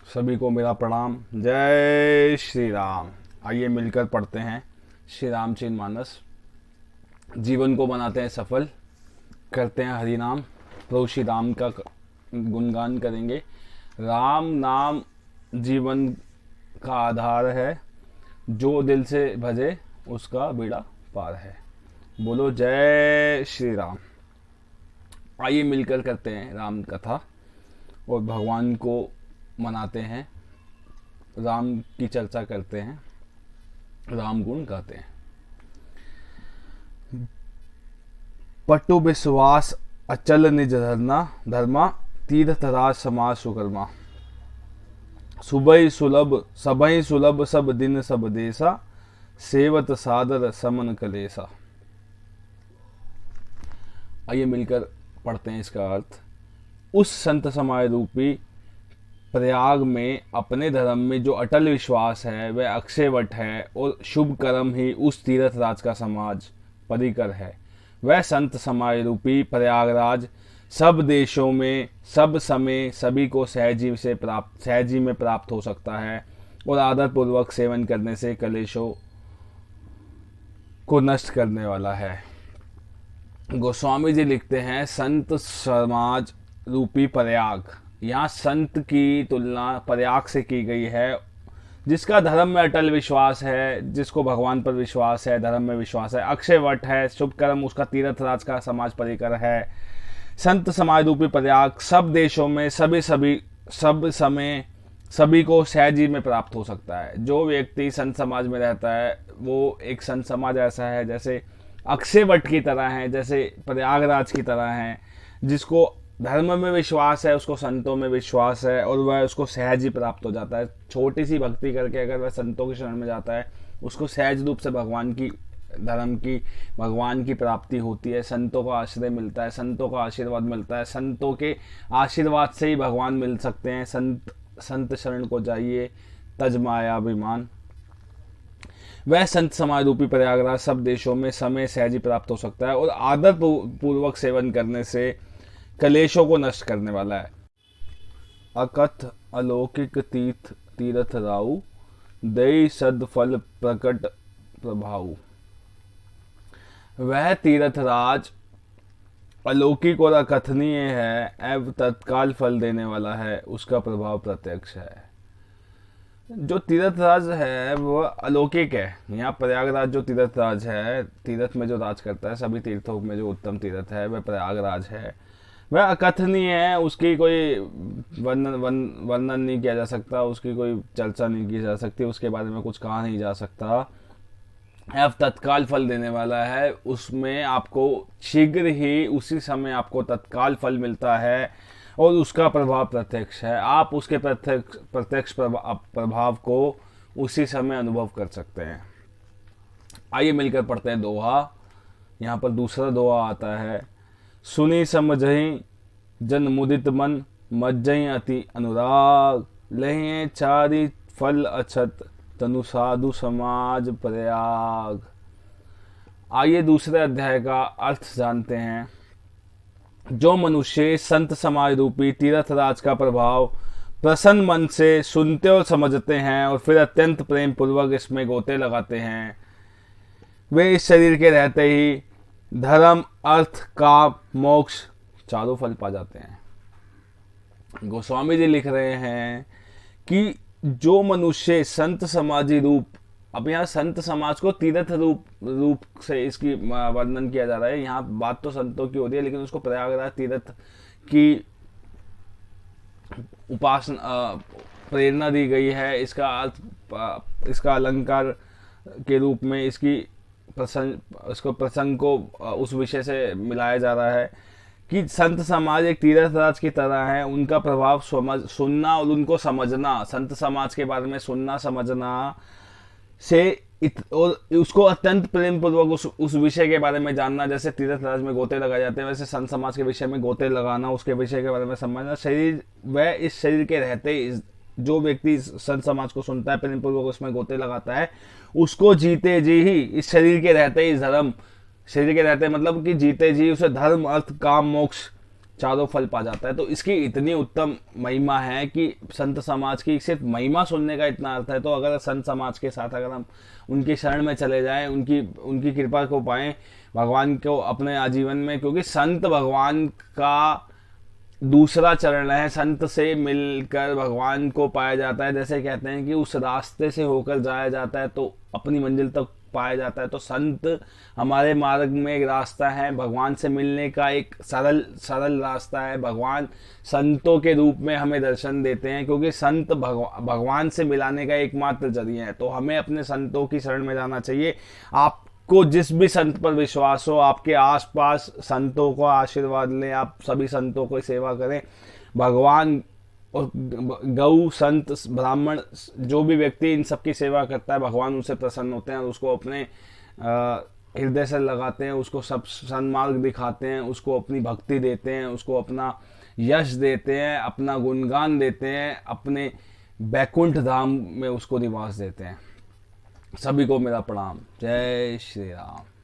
सभी को मेरा प्रणाम। जय श्री राम। आइए मिलकर पढ़ते हैं श्री रामचरित मानस। जीवन को बनाते हैं सफल, करते हैं हरि नाम। प्रभु श्री राम का गुणगान करेंगे। राम नाम जीवन का आधार है, जो दिल से भजे उसका बेड़ा पार है। बोलो जय श्री राम। आइए मिलकर करते हैं राम कथा और भगवान को मनाते हैं, राम की चर्चा करते हैं, राम गुण गाते हैं। पटु विश्वास अचल निज धर्मा, तीर्थराज समाज सुकर्मा। सुबह सुलभ सबहि सुलभ, सब दिन सब देसा, सेवत सादर समन कलेसा। आइए मिलकर पढ़ते हैं इसका अर्थ। उस संत समाज रूपी प्रयाग में अपने धर्म में जो अटल विश्वास है वह अक्षयवट है, और शुभ कर्म ही उस तीर्थ राज का समाज परिकर है। वह संत समाज रूपी प्रयागराज सब देशों में सब समय सभी को सहजी में प्राप्त हो सकता है, और आदर पूर्वक सेवन करने से कलेशों को नष्ट करने वाला है। गोस्वामी जी लिखते हैं, संत समाज रूपी प्रयाग, यहाँ संत की तुलना प्रयाग से की गई है, जिसका धर्म में अटल विश्वास है, जिसको भगवान पर विश्वास है, धर्म में विश्वास है। अक्षयवट है, शुभ कर्म उसका तीर्थ राज का समाज परिकर है। संत समाज रूपी प्रयाग सब देशों में सब समय सभी को सहजी में प्राप्त हो सकता है। जो व्यक्ति संत समाज में रहता है वो एक संत समाज ऐसा है जैसे अक्षयवट की तरह है, जैसे प्रयागराज की तरह है, जिसको धर्म में विश्वास है, उसको संतों में विश्वास है, और वह उसको सहज ही प्राप्त हो जाता है। छोटी सी भक्ति करके अगर वह संतों की शरण में जाता है, उसको सहज रूप से भगवान की प्राप्ति होती है। संतों का आश्रय मिलता है, संतों का आशीर्वाद मिलता है। संतों के आशीर्वाद से ही भगवान मिल सकते हैं। संत शरण को जाइए, तज माया अभिमान। वह संत समाज रूपी प्रयागराज सब देशों में समय सहजी प्राप्त हो सकता है, और आदर पूर्वक सेवन करने से कलेशों को नष्ट करने वाला है। अकथ अलौकिक तीर्थ राउ, दई सदफल प्रकट प्रभाव। वह तीर्थराज अलौकिक और अकथनीय है, एवं तत्काल फल देने वाला है, उसका प्रभाव प्रत्यक्ष है। जो तीर्थराज है वह अलौकिक है। यहाँ प्रयागराज जो तीर्थराज है, तीर्थ में जो राज करता है, सभी तीर्थों में जो उत्तम तीर्थ है वह प्रयागराज है। वह अकथनीय है, उसकी कोई वर्णन नहीं किया जा सकता, उसकी कोई चर्चा नहीं की जा सकती, उसके बारे में कुछ कहा नहीं जा सकता। अब तत्काल फल देने वाला है, उसमें आपको शीघ्र ही उसी समय आपको तत्काल फल मिलता है, और उसका प्रभाव प्रत्यक्ष है। आप उसके प्रत्यक्ष प्रभाव को उसी समय अनुभव कर सकते हैं। आइए मिलकर पढ़ते हैं दोहा। यहाँ पर दूसरा दोहा आता है। सुनी समझहि जन मुदित मन, मज्जहि अति अनुराग, लहे चारि फल अछत, तनु साधु समाज प्रयाग। आइए दूसरे अध्याय का अर्थ जानते हैं। जो मनुष्य संत समाज रूपी तीर्थराज का प्रभाव प्रसन्न मन से सुनते और समझते हैं, और फिर अत्यंत प्रेम पूर्वक इसमें गोते लगाते हैं, वे इस शरीर के रहते ही धर्म, अर्थ, काम, मोक्ष चारों फल पा जाते हैं। गोस्वामी जी लिख रहे हैं कि जो मनुष्य संत समाजी रूप, अब यहाँ संत समाज को तीर्थ रूप से इसकी वर्णन किया जा रहा है। यहाँ बात तो संतों की हो रही है, लेकिन उसको प्रयागराज तीर्थ की उपासना प्रेरणा दी गई है। इसका अर्थ, इसका अलंकार के रूप में इसको प्रसंग को उस विषय से मिलाया जा रहा है कि संत समाज एक तीर्थराज की तरह है। उनका प्रभाव सुनना और उनको समझना, संत समाज के बारे में सुनना समझना से और उसको अत्यंत प्रेम पूर्वक उस विषय के बारे में जानना। जैसे तीर्थराज में गोते लगाए जाते हैं, वैसे संत समाज के विषय में गोते लगाना, उसके विषय के बारे में समझना। वह इस शरीर के रहते, जो व्यक्ति संत समाज को सुनता है, प्रेम पूर्वक उसमें गोते लगाता है, उसको जीते जी ही इस शरीर के रहते ही धर्म, शरीर के रहते मतलब कि जीते जी उसे धर्म, अर्थ, काम, मोक्ष चारों फल पा जाता है। तो इसकी इतनी उत्तम महिमा है कि संत समाज की सिर्फ महिमा सुनने का इतना अर्थ है। तो अगर संत समाज के साथ अगर हम उनकी शरण में चले जाएं, उनकी उनकी कृपा को पाएं, भगवान को अपने आजीवन में, क्योंकि संत भगवान का दूसरा चरण है। संत से मिलकर भगवान को पाया जाता है। जैसे कहते हैं कि उस रास्ते से होकर जाया जाता है तो अपनी मंजिल तक पाया जाता है। तो संत हमारे मार्ग में एक रास्ता है, भगवान से मिलने का एक सरल सरल रास्ता है। भगवान संतों के रूप में हमें दर्शन देते हैं, क्योंकि संत भगवान से मिलाने का एकमात्र जरिया है। तो हमें अपने संतों की शरण में जाना चाहिए। आपको जिस भी संत पर विश्वास हो, आपके आसपास संतों को आशीर्वाद लें, आप सभी संतों को सेवा करें। भगवान और गौ, संत, ब्राह्मण, जो भी व्यक्ति इन सबकी सेवा करता है, भगवान उनसे प्रसन्न होते हैं और उसको अपने हृदय से लगाते हैं, उसको सब सन्मार्ग दिखाते हैं, उसको अपनी भक्ति देते हैं, उसको अपना यश देते हैं, अपना गुणगान देते हैं, अपने बैकुंठ धाम में उसको निवास देते हैं। सभी को मेरा प्रणाम। जय श्री राम।